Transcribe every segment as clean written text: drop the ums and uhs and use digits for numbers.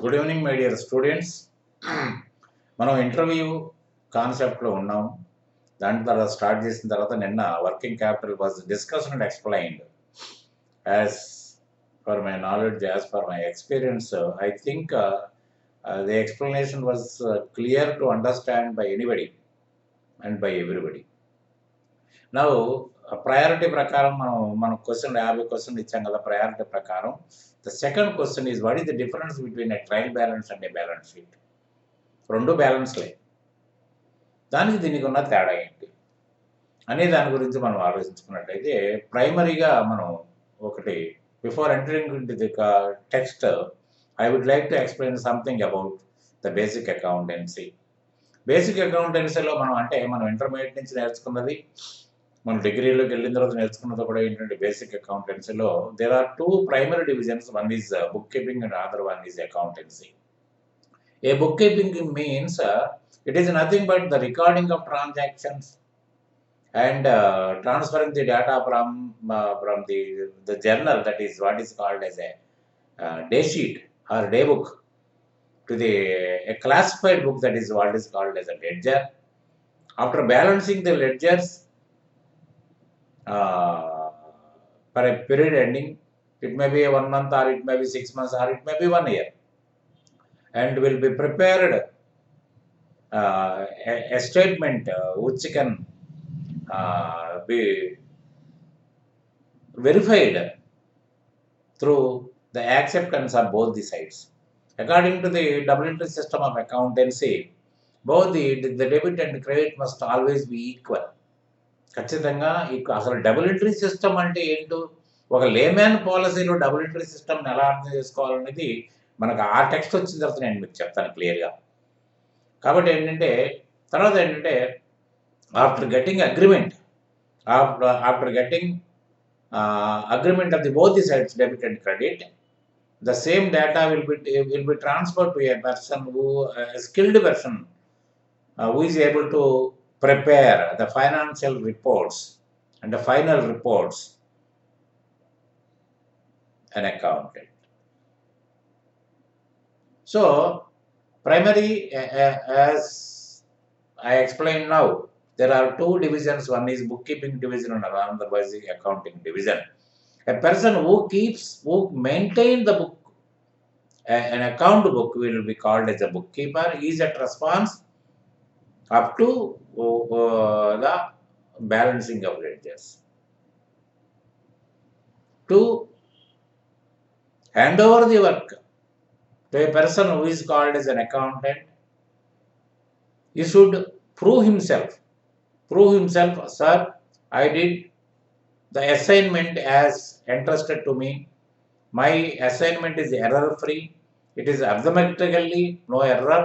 Good evening my dear students. మనం interview కాన్సెప్ట్లో ఉన్నాం. దాని తర్వాత స్టార్ట్ చేసిన తర్వాత నిన్న working capital was discussed and explained. As for my knowledge, as for my experience, I think the explanation was clear to understand by anybody and by everybody. Now priority ప్రకారం మనం question 50 question ఇచ్చాం కదా. Priority ప్రకారం the second question is what is the difference between a trial balance and A balance sheet. రెండు బ్యాలెన్స్లే, దానికి దీనికి ఉన్న తేడా ఏంటి అనే దాని గురించి మనం ఆలోచించుకున్నట్టయితే, ప్రైమరీగా మనం ఒకటి before entering into the text, I would like to explain something about the basic accountancy. Basic అకౌంటెన్సీలో మనం ఇంటర్మీడియట్ నుంచి నేర్చుకున్నది, మనం డిగ్రీలోకి వెళ్ళిన తర్వాత నేర్చుకున్నది కూడా ఏంటంటే, బేసిక్ అకౌంటెన్సీలో there are two primary divisions. One is book keeping and other one is accountancy. A bookkeeping means it is nothing but the recording of transactions and transferring the data from the journal, that is what is called as a day sheet or day book, to a classified book, that is what is called as a ledger. After balancing the ledgers for a period ending, it may be 1 month or it may be 6 months or it may be 1 year, and will be prepared a statement which can be verified through the acceptance of both the sides. According to the double entry system of accountancy, both the debit and credit must always be equal. ఖచ్చితంగా అసలు double entry system అంటే ఏంటో, ఒక layman పాలసీలో double entry సిస్టమ్ని ఎలా అర్థం చేసుకోవాలనేది మనకు ఆ టెక్స్ట్ వచ్చిన తర్వాత నేను మీకు చెప్తాను క్లియర్గా. కాబట్టి ఏంటంటే, తర్వాత ఏంటంటే, after getting agreement agreement of both the sides, debit and credit, the same data will be transferred to a person a skilled person who is able to prepare the financial reports and the final reports, an accountant. So primary, as I explained now, there are two divisions. One is bookkeeping division and another is the accounting division. A person who maintain the book, an account book, will be called as a bookkeeper. He is at response up to the balancing of ledgers. To hand over the work to a person who is called as an accountant, he should prove himself. Sir, I did the assignment as entrusted to me. My assignment is error free. It is arithmetically no error.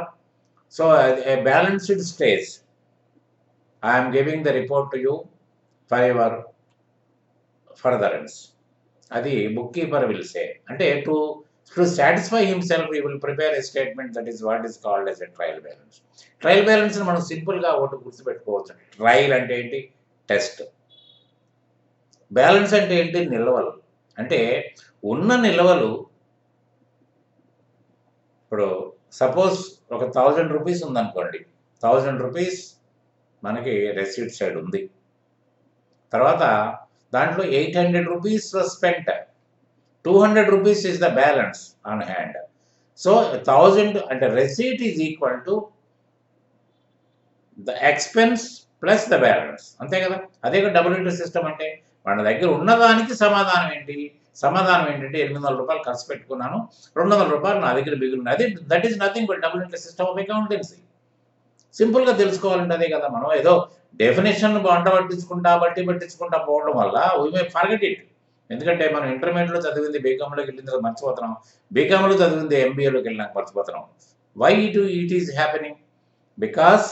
So a balanced stage, I am giving the report to you for your furtherance. Adi bookkeeper will say. Ante to satisfy himself, he will prepare a statement, that is what is called as a trial balance. Trial balance మనం సింపుల్గా ఒకటి గుర్తుపెట్టుకోవచ్చు. Trial అంటే ఏంటి? Test. Balance అంటే ఏంటి? నిల్వలు. అంటే ఉన్న నిల్వలు, ఇప్పుడు సపోజ్ ఒక 1000 రూపీస్ ఉందనుకోండి. 1000 రూపీస్ మనకి రెసిప్ట్ సైడ్ ఉంది. తర్వాత దాంట్లో 800 rupees spent, 200 rupees is the balance on hand. So 1000 అంటే receipt is equal to the expense plus the balance. అంతే కదా. అదే డబుల్ ఎంట్రీ సిస్టమ్ అంటే మన దగ్గర ఉన్నదానికి సమాధానం ఏంటి? సమాధానం ఏంటంటే 800 రూపాయలు ఖర్చు పెట్టుకున్నాను, 200 రూపాయలు నా దగ్గర మిగిలిన. అది that is nothing but double entry system of accountancy. సింపుల్గా తెలుసుకోవాలంటే అదే కదా. మనం ఏదో డెఫినేషన్ పట్టించుకుంటా పోవడం వల్ల వీ మే ఫర్గెట్ ఇట్. ఎందుకంటే మనం ఇంటర్మీడియట్లో చదివింది బీకామ్లోకి వెళ్ళిన తర్వాత మర్చిపోతున్నాం, బీకామ్లో చదివింది ఎంబీఏలోకి వెళ్ళినాక మర్చిపోతున్నాం. Why it is happening? Because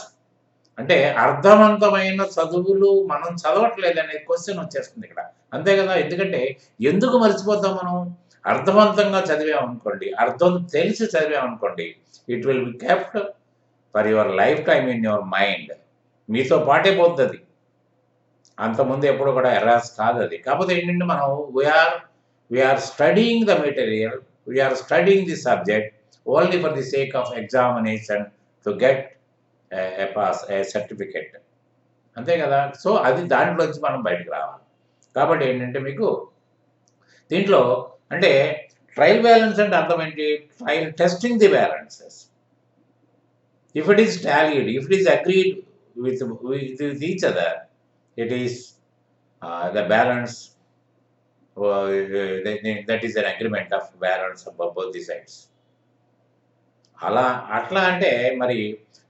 అంటే అర్థవంతమైన చదువులు మనం చదవట్లేదు అనే క్వశ్చన్ వచ్చేస్తుంది ఇక్కడ. అంతే కదా. ఎందుకంటే ఎందుకు మర్చిపోతాం మనం? అర్థవంతంగా చదివామనుకోండి, అర్థం తెలిసి చదివామనుకోండి, it will be kept for your life time in your mind. మీతో పాటే పోతుంది. అంతకుముందు ఎప్పుడు కూడా ఎర్రాస్ కాదు అది. కాకపోతే ఏంటంటే మనం we are studying the material, we are studying the subject only for the sake of examination to get a certificate, అంతే కదా. సో అది దాంట్లోంచి మనం బయటకు రావాలి. కాబట్టి ఏంటంటే మీకు దీంట్లో అంటే ట్రయల్ బ్యాలెన్స్ అంటే అర్థం ఏంటి? Trial testing the balances. If it is tallied, if it is agreed with each other, it is the balance, that is an agreement of balance of both the sides. అట్లా అంటే మరి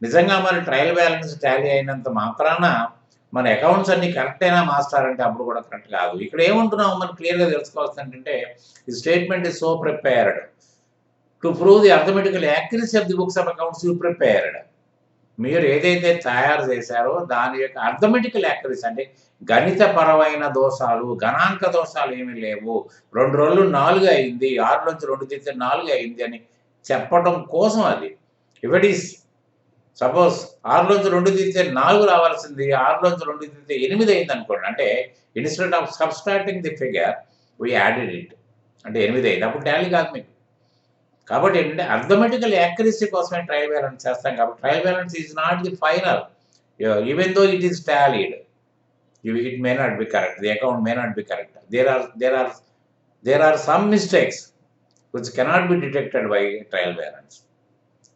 నిజంగా మరి trial balance Tally అయినంత మాత్రాన మన accounts అన్ని correct అయినా మాస్టర్ అంటే అప్పుడు కూడా కరెక్ట్ కాదు. ఇక్కడ ఏముంటున్నాం మనం క్లియర్గా తెలుసుకోవాల్సింది ఏంటంటే ఈ statement is so prepared to prove the arithmetical accuracy of the books of accounts you prepared. మీరు ఏదైతే తయారు చేశారో దాని యొక్క అర్థమెటికల్ యాక్యురసీ అంటే గణితపరమైన దోషాలు, గణాంక దోషాలు ఏమీ లేవు, 2 రోజులు 4 అయింది, 6 నుంచి 2 తీస్తే 4 అయింది అని చెప్పడం కోసం అది. ఇఫ్ ఇట్ ఈస్ సపోజ్ 6 నుంచి 2 తీస్తే 4 రావాల్సింది 6 నుంచి 2 తీస్తే 8 అయింది అనుకోండి, అంటే instead of subtracting the figure we added it, అంటే 8 అయింది, అప్పుడు టాలీ కాదు మీకు. కాబట్టి ఏంటంటే అర్థమెటికల్ యాక్యురసీ కోసమే ట్రయల్ బ్యాలెన్స్ చేస్తాం. కాబట్టి trial balance is not the final, even though it is tallied, it may not be correct, the account may not be correct. There are some mistakes which cannot be detected by trial balance.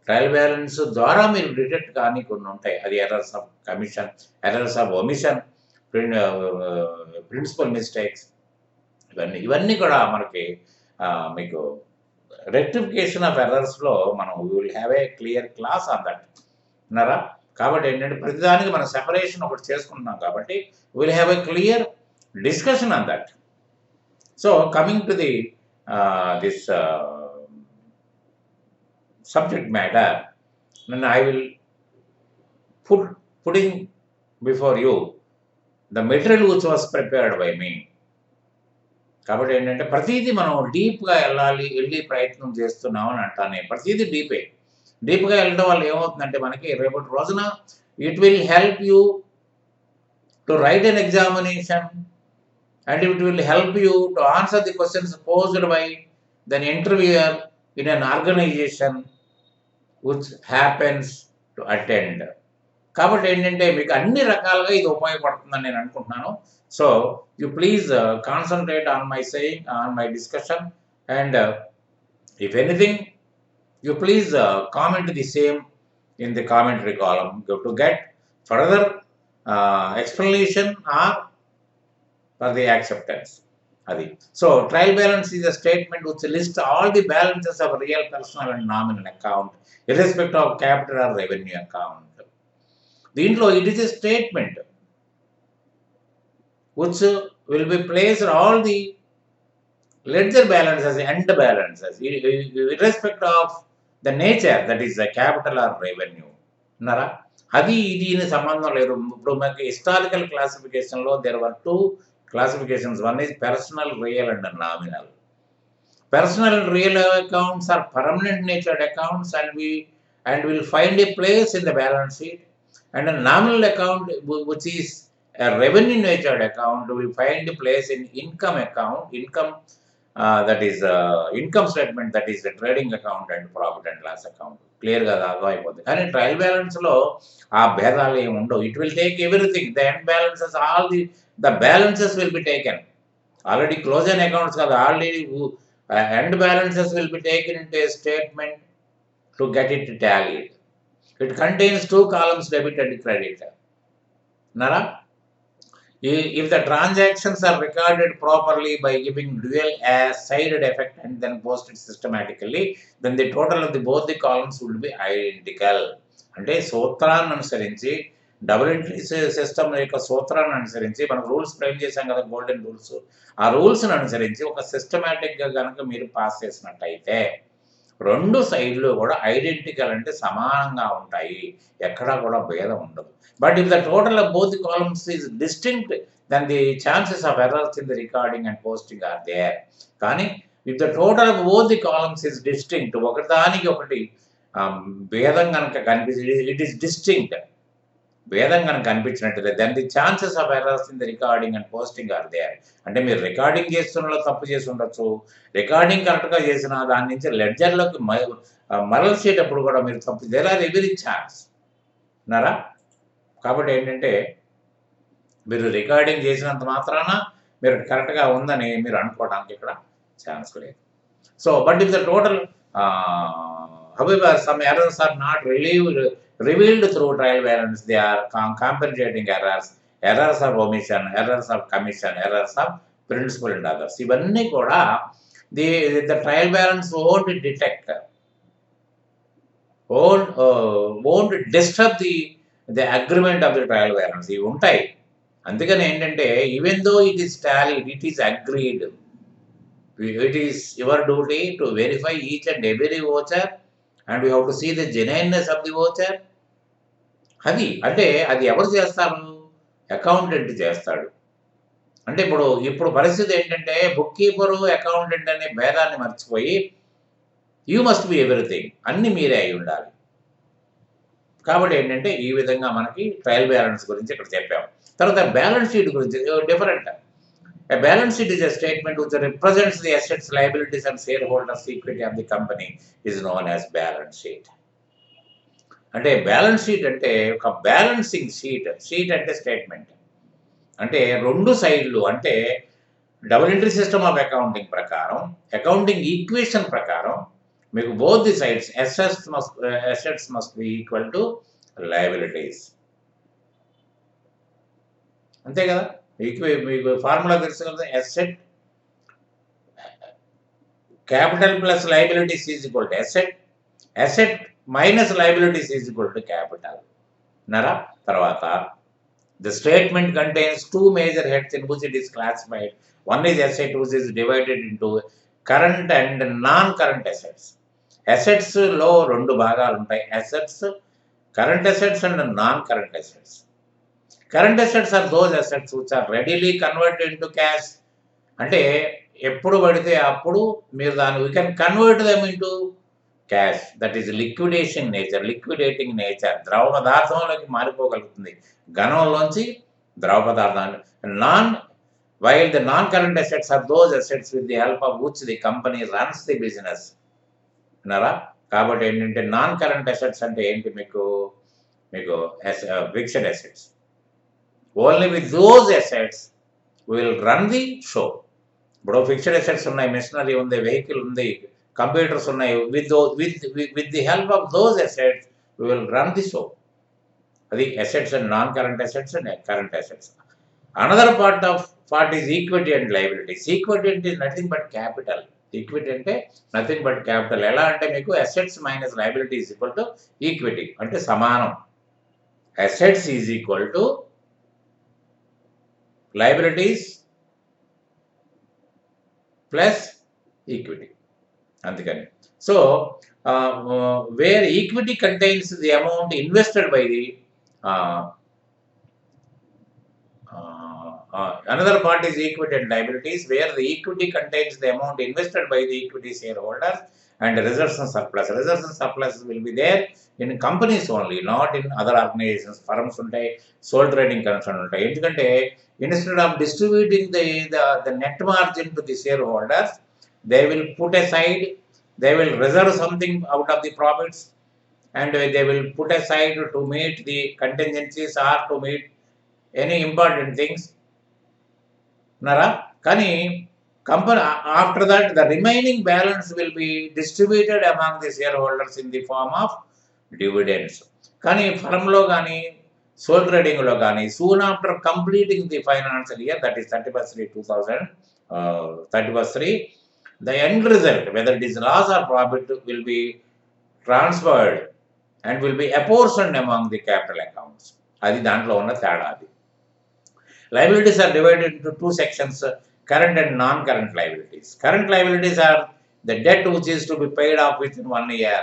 Trial balance ద్వారా మీరు detect కానీ కొన్ని ఉంటాయి, అది errors of commission, errors of omission, principle mistakes, ఇవన్నీ కూడా మనకి మీకు రెక్టిఫికేషన్ ఆఫ్ ఎర్రర్స్లో మనం we will have a clear class on that అన్నారా. కాబట్టి ఏంటంటే ప్రతిదానికి మనం సెపరేషన్ ఒకటి చేసుకుంటున్నాం కాబట్టి will have a clear discussion on that. So coming to the this subject matter, then I will putting before you the material which was prepared by me. కాబట్టి ఏంటంటే ప్రతిదీ మనం డీప్గా వెళ్ళి ప్రయత్నం చేస్తున్నాం అని అంటానే, ప్రతిదీ డీప్గా వెళ్ళడం వల్ల ఏమవుతుందంటే మనకి రేపటి రోజున it will help you to write an examination and it will help you to answer the questions posed by then interviewer in an organisation which happens to attend. కాబట్టి ఏంటంటే మీకు అన్ని రకాలుగా ఇది ఉపయోగపడుతుందని నేను అనుకుంటున్నాను. So you please concentrate on my saying, on my discussion, and if anything you please comment the same in the commentary column to get further explanation or for the acceptance. Adi. So trial balance is a statement which lists all the balances of real, personal and nominal account irrespective of capital or revenue account. దీంట్లో it is a statement which will be placed all the ledger balances, end balances, irrespective of the nature, that is the capital or revenue. అన్నారా. అది దీని సంబంధం లేదు. ఇప్పుడు మనకి historical క్లాసిఫికేషన్లో there were 2 classifications. One is personal, real and nominal. Personal and real accounts are permanent natured accounts and will find a place in the balance sheet, and a nominal account which is a revenue natured account will find a place in income account, that is income statement, that is the trading account and profit and loss account. క్లియర్గా అర్థం అయిపోతుంది. కానీ trial బ్యాలెన్స్లో ఆ భేదాలు ఏమి ఉండవు. It will take everything, the end balances, all the balances will be taken. Already close అయిన accounts కదా, already end balances will be taken in a statement to get it tallied. It contains 2 columns, debit and credit. అన్నారా. If the transactions are recorded properly by giving dual-sided effect and then posted systematically, then the total of both the columns will be identical. అంటే సూత్రాన్ని అనుసరించి, double entry system యొక్క సూత్రాన్ని అనుసరించి మనం rules frame చేశాం కదా, గోల్డెన్ రూల్స్. ఆ రూల్స్ని అనుసరించి ఒక సిస్టమేటిక్గా కనుక మీరు పాస్ చేసినట్టయితే 2 సైడ్లు కూడా ఐడెంటికల్, అంటే సమానంగా ఉంటాయి, ఎక్కడా కూడా భేదం ఉండదు. But if the total of both the columns is distinct, then the chances of errors in the recording and posting are there. కానీ if the total of both the columns is distinct, ఒకదానికి ఒకటి భేదం కనుక కనిపించి, it is distinct, భేదం కనుక కనిపించినట్లయితే then the chances of errors in the recording and posting are there. అంటే మీరు రికార్డింగ్ చేస్తున్న తప్పు చేసి ఉండొచ్చు, రికార్డింగ్ కరెక్ట్గా చేసిన దాని నుంచి లెడ్జర్లోకి మరల్చేటప్పుడు కూడా మీరు తప్పు దేర్ ఆర్ ఎవరీ ఛాన్స్ ఉన్నారా. కాబట్టి ఏంటంటే మీరు రికార్డింగ్ చేసినంత మాత్రాన మీరు కరెక్ట్గా ఉందని మీరు అనుకోవడానికి ఇక్కడ ఛాన్స్ లేదు. So but if the total however some errors are not revealed through trial balance, they are compensating errors of omission, errors of commission, errors of principal and others. ఇవన్నీ కూడా the trial balance won't detect, won't disturb the agreement of the trial balance. ఇవి ఉంటాయి. అందుకని ఏంటంటే even though it is tallied, it is agreed, it is your duty to verify each and every voucher and we have to see the genuineness of the voucher. అది అంటే అది ఎవరు చేస్తారు? Accountant చేస్తాడు. అంటే ఇప్పుడు పరిస్థితి ఏంటంటే బుక్ కీపరు అకౌంటెంట్ అనే భేదాన్ని మర్చిపోయి యూ మస్ట్ బి ఎవ్రీథింగ్, అన్ని మీరే అయి ఉండాలి. కాబట్టి ఏంటంటే ఈ విధంగా మనకి ట్రయల్ బ్యాలెన్స్ గురించి ఇక్కడ చెప్పాము. తర్వాత బ్యాలెన్స్ షీట్ గురించి different. A balance sheet is a statement which represents the assets, liabilities and shareholders equity of the company is known as balance sheet. అంటే బ్యాలెన్స్ షీట్ అంటే ఒక బ్యాలెన్సింగ్ షీట్ అంటే statement అంటే రెండు సైడ్లు, అంటే double entry system of accounting ప్రకారం, accounting equation ప్రకారం మీకు both the sides assets must be equal to liabilities. అంతే కదా, మీకు ఫార్ములా తెలుసు కదా, asset capital plus liabilities is equal to asset minus liabilities is equal to capital అన్నారా. తర్వాత the statement contains two major heads in which it is classified. One is asset which is divided into current and non current assets. అసెట్స్లో రెండు భాగాలు ఉంటాయి, assets, current assets and non current assets. Current assets are those assets which are readily converted into cash. అంటే ఎప్పుడు పడితే అప్పుడు మీరు దాన్ని we can convert them into cash. That is liquidating nature. ద్రవ పదార్థంలోకి మారిపోగలుగుతుంది, ఘనంలోంచి ద్రవ పదార్థాన్ని. While the non current assets are those assets with the help of which the company runs the business అన్నారా. కాబట్టి ఏంటంటే నాన్ కరెంట్ అసెట్స్ అంటే ఏంటి, మీకు fixed assets. Only with those assets will run the show. ఇప్పుడు fixed assets ఉన్నాయి, machinery ఉంది, vehicle ఉంది, కంప్యూటర్స్ ఉన్నాయి. With the help of those assets we will run the show. అది assets and non current assets and current assets. Another part is equity and liabilities. Equity అంటే nothing but capital. Equity అంటే nothing but capital. ఎలా అంటే మీకు assets minus liability is equal to equity అంటే సమానం. Assets is equal to liabilities plus equity. అందుకని so where equity contains the amount invested by the another part is equity and liabilities, where the equity contains the amount invested by the equity shareholders and reserves and surplus. Reserves and surplus will be there in companies only, not in other organizations. Firms ఉంటాయి, sole trading concern ఉంటాయి. ఎందుకంటే instead of distributing the net margin to the shareholders, they will put aside, they will reserve something out of the profits and they will put aside to meet the contingencies or to meet any important things. Nara, కానీ company after that the remaining balance will be distributed among the shareholders in the form of dividends. కానీ ఫర్మ్లో కానీ soul ట్రేడింగ్లో కానీ soon after completing the financial year, that is 31st 3, the end result, whether it is loss or profit, will be transferred and will be apportioned among the capital accounts. అది దాంట్లో ఉన్న తేడా. అది liabilities are divided into two sections, current and non-current liabilities. Current liabilities are the debt which is to be paid off within 1 year.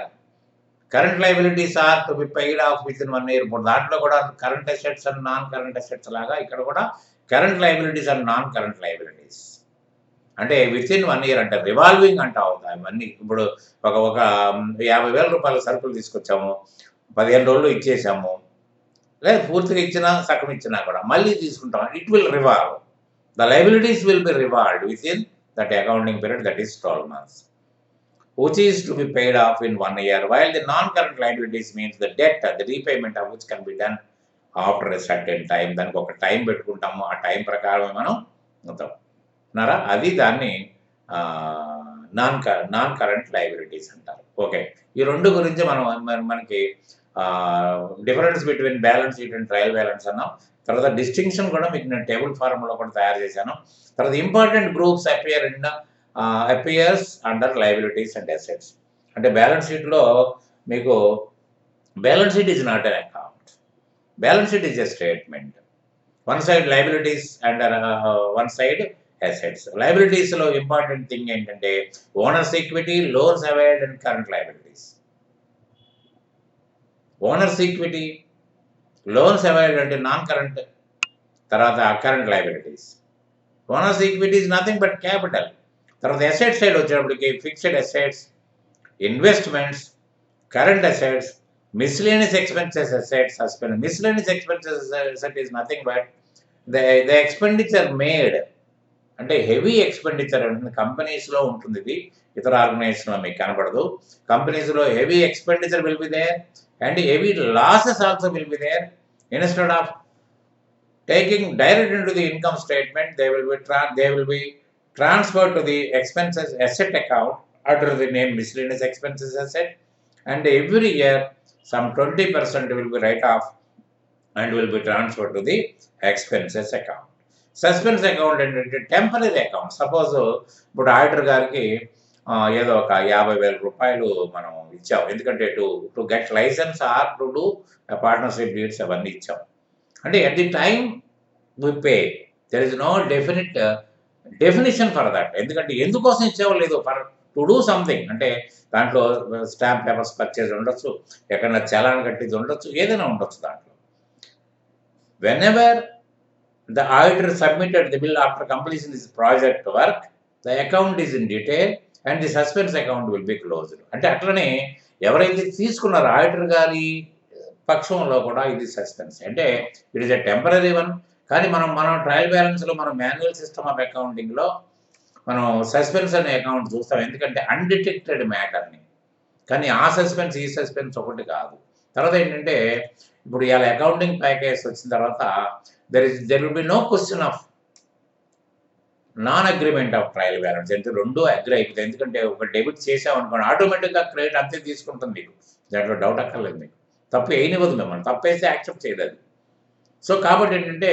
Current liabilities are to be paid off within 1 year. ఇప్పుడు దాంట్లో కూడా current assets and non current assets లాగా ఇక్కడ కూడా current liabilities and non current liabilities అంటే within 1 year అంటే revolving అంట అవుతాయి అవన్నీ. ఇప్పుడు ఒక 50,000 రూపాయల సరుకులు తీసుకొచ్చాము, 15 రోజులు ఇచ్చేసాము, లేదా పూర్తిగా ఇచ్చినా సగం ఇచ్చినా కూడా మళ్ళీ తీసుకుంటాం. It will revolve. The liabilities will be revolved within that accounting period, that is 12 months. which is to be paid off in 1 year, while the non-current liabilities means the debt, the repayment of which can be done after a certain time. దానికి ఒక time పెట్టుకుంటాము, ఆ time ప్రకారం మనం మొత్తం ఉన్నారా, అది దాన్ని నాన్ కరెంట్ లైబిలిటీస్ అంటారు. ఓకే, ఈ రెండు గురించి మనకి difference between balance sheet and trial balance అన్నాం. తర్వాత డిస్టింక్షన్ కూడా మీకు నేను టేబుల్ ఫార్ములా కూడా తయారు చేశాను. తర్వాత important groups appears under liabilities and assets. అంటే బ్యాలెన్స్ షీట్లో మీకు balance sheet is not an account, balance sheet is a statement. One side liabilities and one side assets. లైబిలిటీస్లో ఇంపార్టెంట్ థింగ్ ఏంటంటే owner's equity, loans availed and current liabilities. Owner's equity, loans availed అంటే non current, తర్వాత current liabilities. Owner's equity is nothing but capital. తర్వాత asset side వచ్చేటప్పటికి fixed assets, investments, current assets, miscellaneous expenses asset, suspend. Miscellaneous expenses asset is nothing but the expenditure made, అంటే heavy expenditure అంటే కంపెనీస్లో ఉంటుంది, ఇది ఇతర ఆర్గనైజేషన్లో మీకు కనపడదు. కంపెనీస్లో heavy expenditure will be there and heavy losses also will be there. Instead of taking direct in to the income statement, they will be transferred to the expenses asset account under the name miscellaneous expenses asset, and every year some 20% will be write off and will be transferred to the expenses account. Suspense account అంటే temporary account. Suppose ఇప్పుడు auditor గారికి ఏదో ఒక 50,000 రూపాయలు మనం ఇచ్చాం, ఎందుకంటే to get licence or to do partnership deeds అవన్నీ ఇచ్చాం. అంటే at the time we pay, there is no definition for that. ఎందుకంటే ఎందుకోసం ఇచ్చావో లేదు, ఫర్ టు డూ సంథింగ్. అంటే దాంట్లో స్టాంప్ పేపర్స్ పర్చేజ్ ఉండొచ్చు, ఎక్కడన్నా చలాన్ కట్టింది ఉండొచ్చు, ఏదైనా ఉండొచ్చు దాంట్లో. Whenever the auditor submitted the bill after completion of this project work, the account is in detail and the suspense account will be closed. అంటే అట్లనే ఎవరైతే తీసుకున్నారో ఆడిటర్ గారి పక్షంలో కూడా ఇది సస్పెన్స్. అంటే it is a temporary one. కానీ మనం ట్రయల్ బ్యాలెన్స్లో మనం మాన్యువల్ సిస్టమ్ ఆఫ్ అకౌంటింగ్లో మనం సస్పెన్స్ అనే అకౌంట్ చూస్తాం, ఎందుకంటే అన్డిటెక్టెడ్ మ్యాటర్ని. కానీ ఆ సస్పెన్స్ ఈ సస్పెన్స్ ఒకటి కాదు. తర్వాత ఏంటంటే ఇప్పుడు ఇలా అకౌంటింగ్ ప్యాకేజ్ వచ్చిన తర్వాత there will be no question of non agreement of trial balance. అంటే రెండు అగ్రి అయిపోతాయి. ఎందుకంటే ఒక డెబిట్ చేసామనుకోండి ఆటోమేటిక్గా క్రెడిట్ అంతే తీసుకుంటుంది మీకు, దాంట్లో డౌట్ అక్కర్లేదు. మీకు తప్పు వేయనివ్వదు, మిమ్మల్ని తప్పు వేస్తే యాక్సెప్ట్ చేయలేదు. సో కాబట్టి ఏంటంటే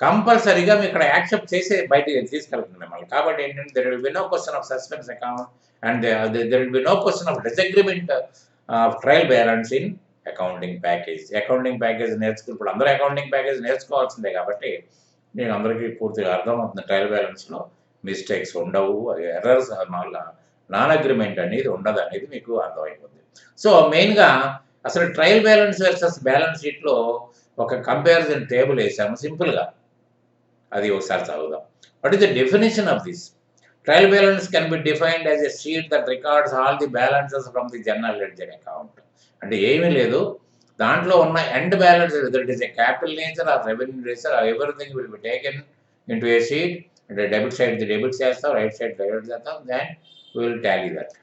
కంపల్సరీగా మీ ఇక్కడ యాక్సెప్ట్ చేసి బయటికి తీసుకెళ్తుంది మిమ్మల్ని. కాబట్టి ఏంటంటే there will be no question of suspense account and there will be no question of disagreement of trial balance in accounting package. Accounting package నేర్చుకున్నప్పుడు అందరూ అకౌంటింగ్ ప్యాకేజ్ నేర్చుకోవాల్సిందే, కాబట్టి నేను అందరికీ పూర్తిగా అర్థమవుతుంది. ట్రయల్ బ్యాలెన్స్లో మిస్టేక్స్ ఉండవు, ఎర్రర్స్, మళ్ళీ నాన్ అగ్రిమెంట్ అనేది ఉండదు అనేది మీకు అర్థమైపోతుంది. సో మెయిన్గా అసలు ట్రయల్ బ్యాలెన్స్ వర్సెస్ బ్యాలెన్స్ షీట్లో ఒక కంపారిజన్ టేబుల్ వేసాము సింపుల్గా, అది ఒకసారి చదువుదాం. What is the definition of this? Trial balance can be defined as a sheet that records all the balances from the general ledger account. అంటే ఏమీ లేదు, దాంట్లో ఉన్న end balance that is a capital nature or revenue nature or everything will be taken in to a sheet. అంటే debit side the debit చేస్తాం, right side debit చేస్తాం, then we will tally that.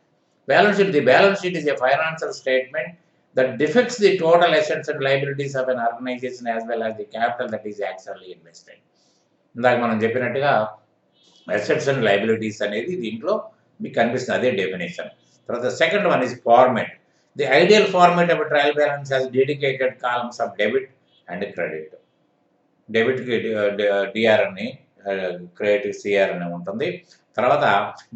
Balance sheet. The balance sheet is a financial statement that depicts the total assets and liabilities of an organization as well as the capital that is actually invested. ఇందాక మనం చెప్పినట్టుగా assets and liabilities అనేది దీంట్లో మీకు కనిపిస్తుంది, అదే definition. తర్వాత second one is format. The ideal format of trial balance has dedicated columns of debit and credit. డెబిట్కి డిఆర్ అని, క్రెడిట్ సిఆర్ అని ఉంటుంది. తర్వాత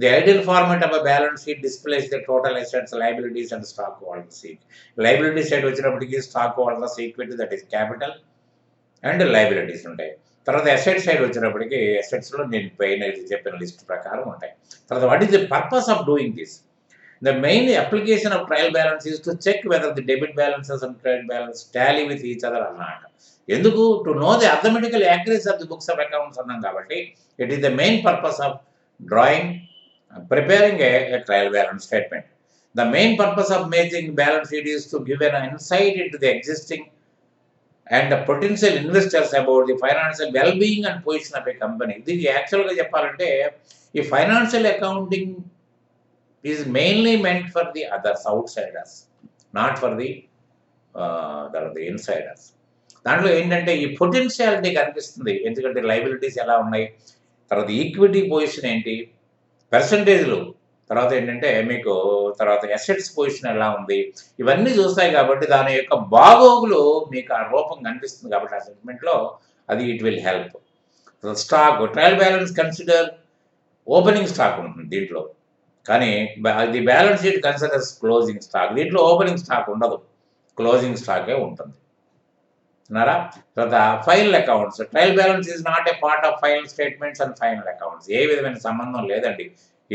the ideal format of balance sheet displays the total assets, liabilities and stock holders equity. Liability side వచ్చినప్పటికీ stockholders equity that is capital and liabilities ఉంటాయి. తర్వాత asset side వచ్చినప్పటికీ అసెట్స్లో నేను పైన చెప్పిన లిస్ట్ ప్రకారం ఉంటాయి. తర్వాత what is the purpose of doing this? The main application of trial balance is to check whether the debit balances and credit balance tally with each other అన్నమాట. ఎందుకు? To know the arithmetical accuracy of the books of accounts అన్నాం కాబట్టి it is the main purpose of drawing, preparing a trial balance statement. The main purpose of making balance sheet is to give an insight into the existing and the potential investors about the financial well-being and position of a company. ఇది యాక్చువల్గా చెప్పాలంటే ఈ financial accounting is mainly meant for the others, outsiders, not for the insiders. దాంట్లో ఏంటంటే ఈ potentiality కనిపిస్తుంది. ఎందుకంటే liabilities ఎలా ఉన్నాయి, తర్వాత ఈక్విటీ పొజిషన్ ఏంటి, పర్సంటేజ్లు, తర్వాత ఏంటంటే మీకు తర్వాత అసెట్స్ పొజిషన్ ఎలా ఉంది, ఇవన్నీ చూస్తాయి కాబట్టి దాని యొక్క బాగోగులు మీకు ఆ రూపం కనిపిస్తుంది కాబట్టి ఆ సెగ్మెంట్లో అది it will help. Stock trial balance consider opening stock ఉంటుంది దీంట్లో, కానీ the balance sheet considers closing stock. దీంట్లో ఓపెనింగ్ స్టాక్ ఉండదు, క్లోజింగ్ స్టాకే ఉంటుంది అన్నారా. తర్వాత final accounts, trial balance is not a part of final statements and final accounts. ఏ విధమైన సంబంధం లేదండి.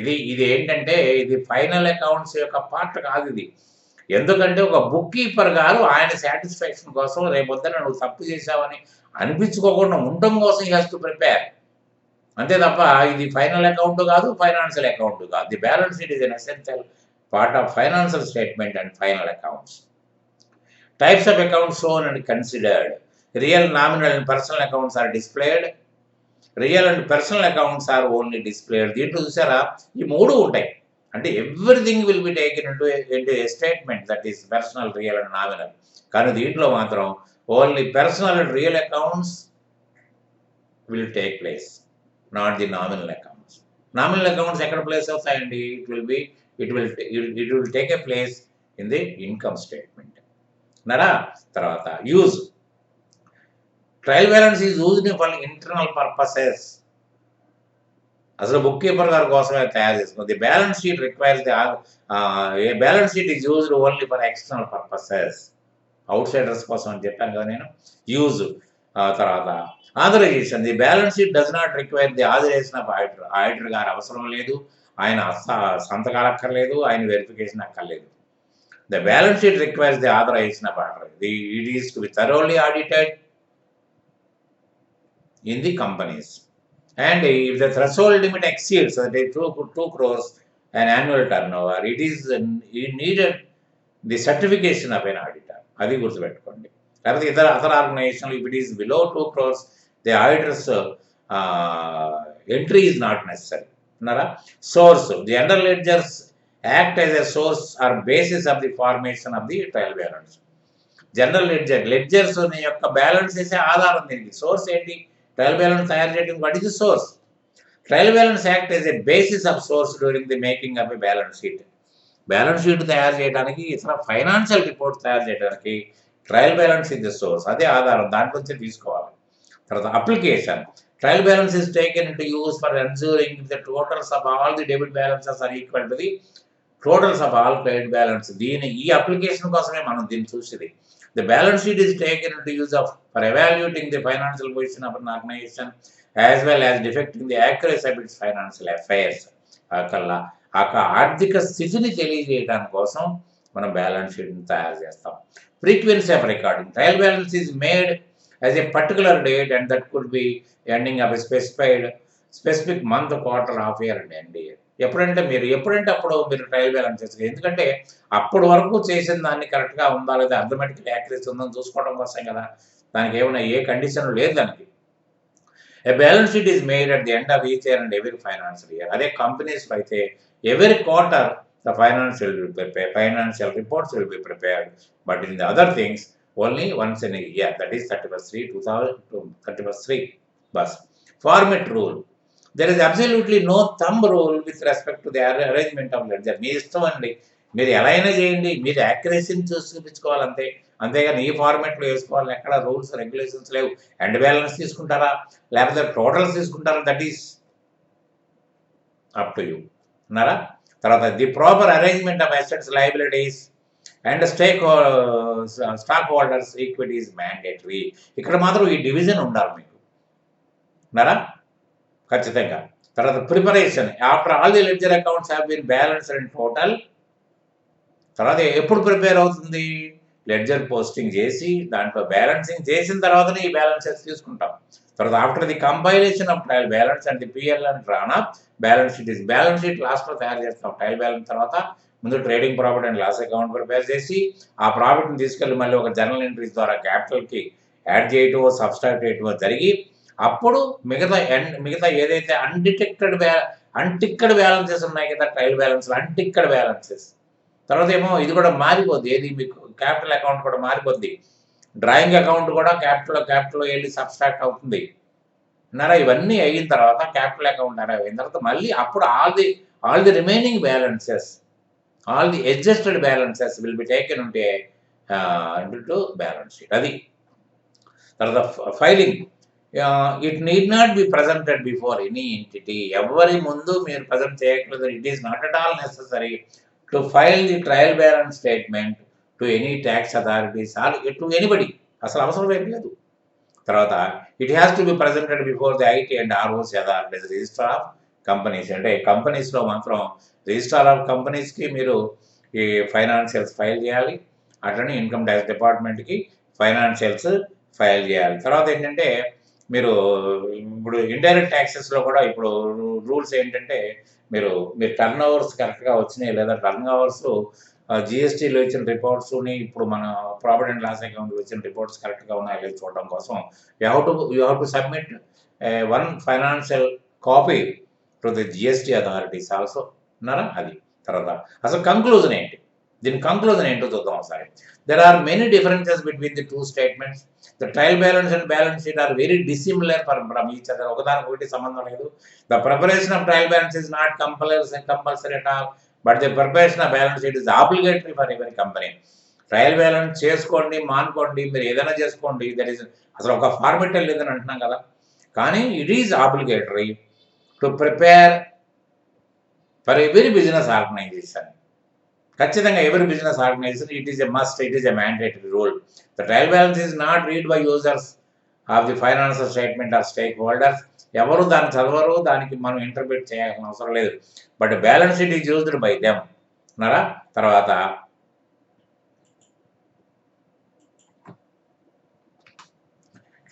ఇది ఏంటంటే ఇది ఫైనల్ అకౌంట్స్ యొక్క పార్ట్ కాదు ఇది. ఎందుకంటే ఒక బుక్ కీపర్ గారు ఆయన సాటిస్ఫాక్షన్ కోసం రేపొద్దున నువ్వు తప్పు చేశావని అనిపించుకోకుండా ఉండటం కోసం హెస్ టు ప్రిపేర్, అంతే తప్ప ఇది ఫైనల్ అకౌంట్ కాదు, ఫైనాన్షియల్ అకౌంట్ కాదు. The balance sheet is an essential part of financial statement and final accounts. Types of accounts shown and considered. Real, nominal and personal accounts are displayed. Real and personal accounts are only displayed. దీంట్లో చూసారా ఈ మూడు ఉంటాయి. అంటే everything will be taken into A statement, that is personal, real and nominal. కానీ దీంట్లో మాత్రం only personal and real accounts will take place, not the nominal accounts. Nominal accounts ఎక్కడ ప్లేస్ అవుతాయండి? It will take a place in the income statement. అన్నారా. తర్వాత use, trial balance is used for internal purposes. అసలు book keeper గారి కోసమే తయారు చేసుకుంది. The balance sheet requires balance sheet is used only for external purposes, outsiders కోసం అని చెప్పాను కదా నేను. యూజ్. తర్వాత authorisation, the balance sheet does not require the authorisation of auditor. Auditor గారు అవసరం లేదు, ఆయన సంతకాలు అక్కర్లేదు, ఆయన వెరిఫికేషన్ అక్కర్లేదు. The balance sheet requires the authorization of auditor. It is to be thoroughly audited in the companies. And if the threshold limit exceeds, so they 2 crores an annual turnover, it needed the certification of an auditor. అది గుర్తుపెట్టుకోండి. లేకపోతే other organisation if it is below 2 crores, the auditor's entry is not necessary. అన్నారా. Source, the under ledgers act as a source or basis of the formation of the trial balance. General ledgers యొక్క balance చేసే ఆధారం దీనికి. Source ఏంటి? Trial balance తయారు చేయడం. What is the source? Trial balance act as a basis of swords during the making of a balance sheet. Balance sheet తయారు చేయడానికి, ఇతర ఫైనాన్షియల్ రిపోర్ట్ తయారు చేయడానికి trial balance is the source, అదే ఆధారం, దాంట్లోంచి తీసుకోవాలి. తర్వాత application, trial balance is taken into use for ensuring the totals of all the debit balances are equal to the totals of all credit balance. ఈ application కోసమే మనం దీన్ని చూసేది. The balance sheet is taken into use for evaluating the financial position of an organisation as well as detecting the accuracy of its financial affairs. ఆర్థిక స్థితిని తెలియజేయడం కోసం మనం బ్యాలెన్స్ షీట్ని తయారు చేస్తాం. Frequency of recording, trial balance is made as a particular date and that could be ending of a specific month, quarter, half year and end year. ఎప్పుడంటే అప్పుడు మీరు ట్రయల్ బ్యాలెన్స్ చేస్తారు. ఎందుకంటే అప్పటి వరకు చేసిన దాన్ని కరెక్ట్గా ఉందా లేదా, అథమెటికల్ యాక్యురసీ ఉందని చూసుకోవడం కోసం కదా. దానికి ఏమైనా ఏ కండిషన్ లేదు దానికి. A balance sheet is made at the end of each year and every financial year. అదే కంపెనీస్లో అయితే every quarter the financial reports will be prepared, but in the other things only once in a year, that is 31/3/2023. బస్. Format rule, there is absolutely no thumb rule with respect to the arrangement of ledger. మీ ఇష్టం అండి, మీరు ఎలా అయినా చేయండి, మీరు యాక్యురసీని చూపించుకోవాలి అంతే. అంతేగాని ఈ ఫార్మాట్లో వేసుకోవాలని ఎక్కడ రూల్స్ రెగ్యులేషన్స్ లేవు. ఎండ్ బ్యాలెన్స్ తీసుకుంటారా లేకపోతే టోటల్స్ తీసుకుంటారా, that is up to you అన్నారా. తర్వాత the proper arrangement of assets, liabilities and stock holders equities mandatory. ఇక్కడ మాత్రం ఈ డివిజన్ ఉండాలి మీకు అన్నారా ఖచ్చితంగా. తర్వాత preparation, after all the ledger accounts have been balanced and total. తర్వాత ఎప్పుడు ప్రిపేర్ అవుతుంది? లెడ్జర్ పోస్టింగ్ చేసి దాంట్లో బ్యాలెన్సింగ్ చేసిన తర్వాతనే ఈ బ్యాలెన్సెస్ తీసుకుంటాం. తర్వాత after the compilation of trial balance and the PL and drawn of balance sheet. Balance sheet లాస్ట్లో తయారు చేస్తాం. ట్రయల్ బ్యాలెన్స్ తర్వాత ముందు trading profit and loss account prepare చేసి ఆ ప్రాఫిట్ని తీసుకెళ్ళి మళ్ళీ ఒక జర్నల్ ఎంట్రీస్ ద్వారా క్యాపిటల్కి యాడ్ చేయటమో సబ్స్ట్రాక్ట్ చేయటమో జరిగి అప్పుడు మిగతా ఏదైతే అన్డిటెక్టెడ్ అంటిక్కడ బ్యాలెన్సెస్ ఉన్నాయి కదా ట్రయల్ బ్యాలెన్స్, అంటిక్కడ బ్యాలెన్సెస్. తర్వాత ఏమో ఇది కూడా మారిపోద్ది, ఏది మీకు క్యాపిటల్ అకౌంట్ కూడా మారిపోద్ది, డ్రాయింగ్ అకౌంట్ కూడా క్యాపిటల్ వెళ్ళి సబ్స్ట్రాక్ట్ అవుతుంది అన్నారా. ఇవన్నీ అయిన తర్వాత క్యాపిటల్ అకౌంట్ అనేవి అయిన తర్వాత మళ్ళీ అప్పుడు all the remaining balances, all the adjusted balances will be taken ఉంటే టు బ్యాలెన్స్ షీట్. అది తర్వాత filing. It need not be presented before any entity. ఎవరి ముందు మీరు ప్రజెంట్ చేయట్లేదు. It is not at all necessary to file the trial balance statement to any tax authorities or to anybody. అసలు అవసరం ఏం లేదు. తర్వాత it has to be presented before the IT and ROC authorities, register of companies. అంటే కంపెనీస్లో మాత్రం register of కంపెనీస్కి మీరు ఈ ఫైనాన్షియల్స్ ఫైల్ చేయాలి, అట్లనే ఇన్కమ్ ట్యాక్స్ డిపార్ట్మెంట్కి ఫైనాన్షియల్స్ ఫైల్ చేయాలి. తర్వాత ఏంటంటే మీరు ఇప్పుడు ఇండైరెక్ట్ ట్యాక్సెస్లో కూడా ఇప్పుడు రూల్స్ ఏంటంటే మీరు టర్న్ ఓవర్స్ కరెక్ట్గా వచ్చినాయి లేదా టర్న్ ఓవర్స్ జిఎస్టీలో ఇచ్చిన రిపోర్ట్స్ని ఇప్పుడు మన ప్రాఫిట్ అండ్ లాస్ అకౌంట్లో ఇచ్చిన రిపోర్ట్స్ కరెక్ట్గా ఉన్నాయో లేదో చూడడం కోసం you have to submit one financial copy to the GST authorities also అన్నారా. అది తర్వాత అసలు కంక్లూజన్ ఏంటి, దీని కంక్లూజన్ ఏంటో చూద్దాం ఒకసారి. There are many differences between the two statements. The trial balance and balance sheet are very dissimilar from each other. ఒకదానికొకటి సంబంధం లేదు. The preparation of trial balance is not compulsory at all, but the preparation of balance sheet is obligatory for every company. Trial balance చేసుకోండి, మానుకోండి, మీరు ఏదైనా చేసుకోండి, that is అసలు ఒక ఫార్మెట్ లేదని అంటున్నాం కదా. కానీ it is obligatory to prepare for every business organization. ఖచ్చితంగా ఎవరి business organization it is a must, it is a mandatory rule. The trial balance is not read by users of the financial statement of stakeholders. ఎవరు దాన్ని చదవరు, దానికి మనం interpret చేయాల్సిన అవసరం లేదు. But balance sheet is used by them అన్నారా. తర్వాత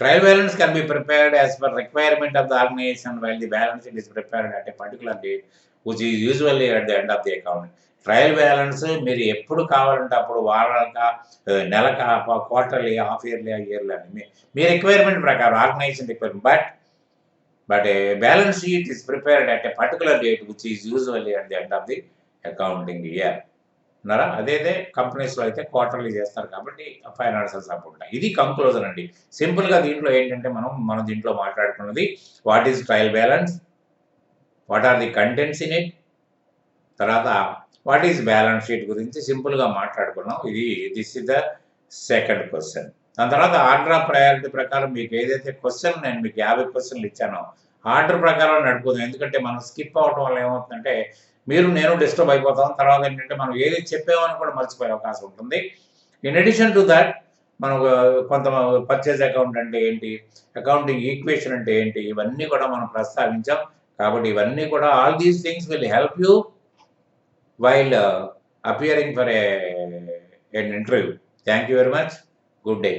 trial balance can be prepared as per requirement of the organisation while the balance sheet is prepared at a particular date which is usually at the end of the account. Trial balance మీరు ఎప్పుడు కావాలంటే అప్పుడు వారాలక, నెలక, quarterly, half yearly, yearly అని మీ requirement ప్రకారం organization requirement. But a balance sheet is prepared at a particular date which is usually at the end of the accounting year అన్నారా. అదేదే కంపెనీస్లో అయితే క్వార్టర్లీ చేస్తారు కాబట్టి ఫైనాన్షియల్ సపోర్ట్. ఇది కంక్లూజన్ అండి. సింపుల్గా దీంట్లో ఏంటంటే మనం దీంట్లో మాట్లాడుకున్నది what is trial balance, what are the contents in it, తర్వాత వాట్ ఈజ్ బ్యాలెన్స్ షీట్ గురించి సింపుల్గా మాట్లాడుకున్నాం. This is the second question. దాని తర్వాత ఆర్డర్ ఆఫ్ ప్రయారిటీ ప్రకారం మీకు ఏదైతే క్వశ్చన్ నేను మీకు 50 క్వశ్చన్లు ఇచ్చానో ఆర్డర్ ప్రకారం నడుపుకుందాం. ఎందుకంటే మనం స్కిప్ అవటం వల్ల ఏమవుతుందంటే నేను డిస్టర్బ్ అయిపోతాం. తర్వాత ఏంటంటే మనం ఏది చెప్పామని కూడా మర్చిపోయే అవకాశం ఉంటుంది. ఇన్ అడిషన్ టు దట్ మనం కొంత పర్చేజ్ అకౌంట్ అంటే ఏంటి, అకౌంటింగ్ ఈక్వేషన్ అంటే ఏంటి, ఇవన్నీ కూడా మనం ప్రస్తావించాం. కాబట్టి ఇవన్నీ కూడా all these things will help you while appearing for an interview. Thank you very much. Good day.